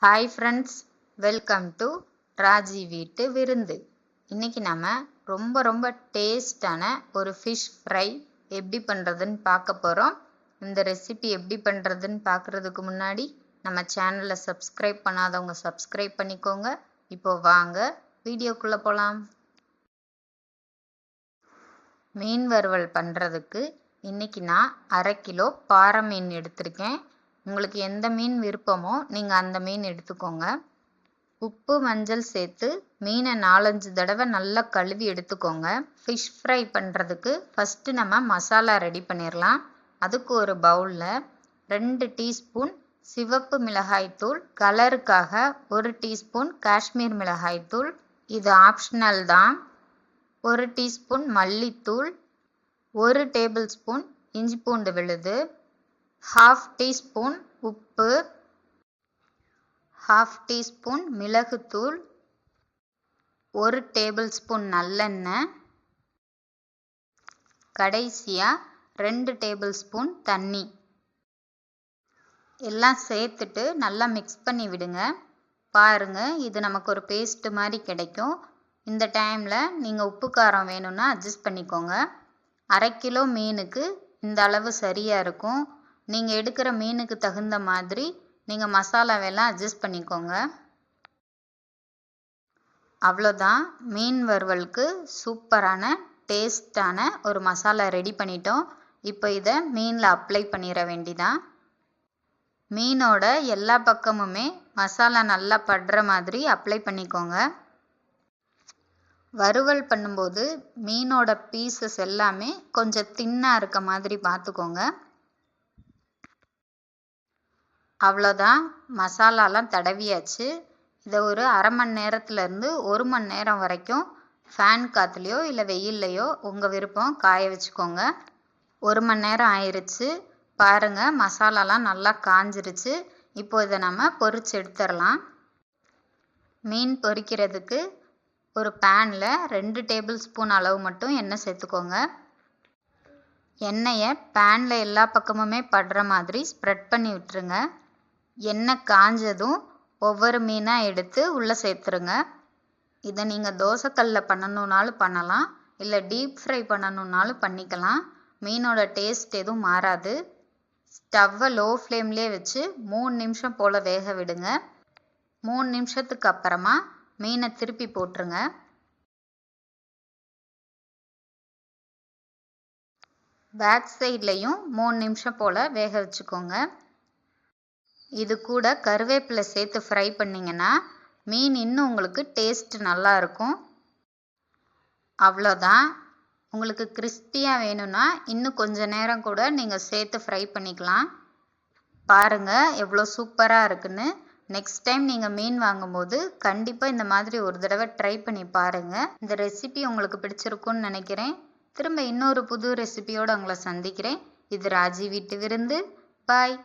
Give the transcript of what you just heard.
Hi friends, welcome to Raji வீட்டு விருந்து. இன்றைக்கி நம்ம ரொம்ப டேஸ்டான ஒரு ஃபிஷ் ஃப்ரை எப்படி பண்ணுறதுன்னு பார்க்க போகிறோம். இந்த ரெசிபி எப்படி பண்ணுறதுன்னு பார்க்குறதுக்கு முன்னாடி நம்ம சேனலை சப்ஸ்கிரைப் பண்ணாதவங்க சப்ஸ்கிரைப் பண்ணிக்கோங்க. இப்போ வாங்க வீடியோக்குள்ளே போகலாம். மீன் வறுவல் பண்ணுறதுக்கு இன்றைக்கி நான் 1/2 கிலோ பாறை மீன் எடுத்திருக்கேன். உங்களுக்கு எந்த மீன் விருப்பமோ நீங்கள் அந்த மீன் எடுத்துக்கோங்க. உப்பு மஞ்சள் சேர்த்து மீனை 4-5 தடவை நல்லா கழுவி எடுத்துக்கோங்க. ஃபிஷ் ஃப்ரை பண்ணுறதுக்கு ஃபஸ்ட்டு நம்ம மசாலா ரெடி பண்ணிடலாம். அதுக்கு ஒரு பவுலில் 2 டீஸ்பூன் சிவப்பு மிளகாய்த்தூள், கலருக்காக 1 டீஸ்பூன் காஷ்மீர் மிளகாய்த்தூள், இது ஆப்ஷனல் தான், 1 டீஸ்பூன் மல்லித்தூள், 1 டேபிள் ஸ்பூன் இஞ்சி பூண்டு விழுது, 1/2 டீஸ்பூன் உப்பு, 1/2 டீஸ்பூன் மிளகுத்தூள், 1 டேபிள் ஸ்பூன் நல்லெண்ணெய், கடைசியாக 2 டேபிள் ஸ்பூன் தண்ணி எல்லாம் சேர்த்துட்டு நல்லா மிக்ஸ் பண்ணி விடுங்க. பாருங்கள், இது நமக்கு ஒரு பேஸ்ட் மாதிரி கிடைக்கும். இந்த டைமில் நீங்கள் உப்பு காரம் வேணும்னா அட்ஜஸ்ட் பண்ணிக்கோங்க. 1/2 கிலோ மீனுக்கு இந்த அளவு சரியாக இருக்கும். நீங்கள் எடுக்கிற மீனுக்கு தகுந்த மாதிரி நீங்கள் மசாலாவெல்லாம் அட்ஜஸ்ட் பண்ணிக்கோங்க. அவ்வளோதான், மீன் வறுவலுக்கு சூப்பரான டேஸ்டான ஒரு மசாலா ரெடி பண்ணிட்டோம். இப்போ இதை மீனில் அப்ளை பண்ணிட வேண்டிதான். மீனோட எல்லா பக்கமுமே மசாலா நல்லா படுற மாதிரி அப்ளை பண்ணிக்கோங்க. வறுவல் பண்ணும்போது மீனோட பீசஸ் எல்லாமே கொஞ்சம் தின்னாக இருக்க மாதிரி பார்த்துக்கோங்க. அவ்வளோதான், மசாலாலாம் தடவியாச்சு. இதை ஒரு 1/2 மணி நேரத்துலேருந்து 1 மணி நேரம் வரைக்கும் ஃபேன் காற்றுலையோ இல்லை வெயில்லையோ உங்கள் விருப்பம் காய வச்சுக்கோங்க. 1 மணி நேரம் ஆயிடுச்சு. பாருங்கள், மசாலாலாம் நல்லா காஞ்சிருச்சு. இப்போ இதை நம்ம பொரிச்சு எடுத்துடலாம். மீன் பொரிக்கிறதுக்கு ஒரு பேனில் 2 டேபிள் ஸ்பூன் அளவு மட்டும் எண்ணெய் சேர்த்துக்கோங்க. எண்ணெயை பேனில் எல்லா பக்கமுமே படுற மாதிரி ஸ்ப்ரெட் பண்ணி விட்டுருங்க. எண்ணெய் காஞ்சதும் ஒவ்வொரு மீனாக எடுத்து உள்ளே சேர்த்துருங்க. இதை நீங்கள் தோசைக்கல்லில் பண்ணணுன்னாலும் பண்ணலாம், இல்லை டீப் ஃப்ரை பண்ணணுன்னாலும் பண்ணிக்கலாம். மீனோட டேஸ்ட் எதுவும் மாறாது. ஸ்டவ்வை லோ ஃப்ளேம்லேயே வச்சு 3 நிமிஷம் போல் வேக விடுங்க. 3 நிமிஷத்துக்கு அப்புறமா மீனை திருப்பி போட்டுருங்க. பேக் சைட்லேயும் 3 நிமிஷம் போல் வேக வச்சுக்கோங்க. இது கூட கருவேப்பிலை சேர்த்து ஃப்ரை பண்ணிங்கன்னா மீன் இன்னும் உங்களுக்கு டேஸ்ட் நல்லா இருக்கும். அவ்வளோதான், உங்களுக்கு கிறிஸ்பியாக வேணும்னா இன்னும் கொஞ்சம் நேரம் கூட நீங்கள் சேர்த்து ஃப்ரை பண்ணிக்கலாம். பாருங்கள் எவ்வளோ சூப்பராக இருக்குன்னு. நெக்ஸ்ட் டைம் நீங்கள் மீன் வாங்கும்போது கண்டிப்பாக இந்த மாதிரி ஒரு தடவை ட்ரை பண்ணி பாருங்கள். இந்த ரெசிபி உங்களுக்கு பிடிச்சிருக்குன்னு நினைக்கிறேன். திரும்ப இன்னொரு புது ரெசிபியோடு உங்களை சந்திக்கிறேன். இது ராஜி வீட்டு விருந்து. பாய்.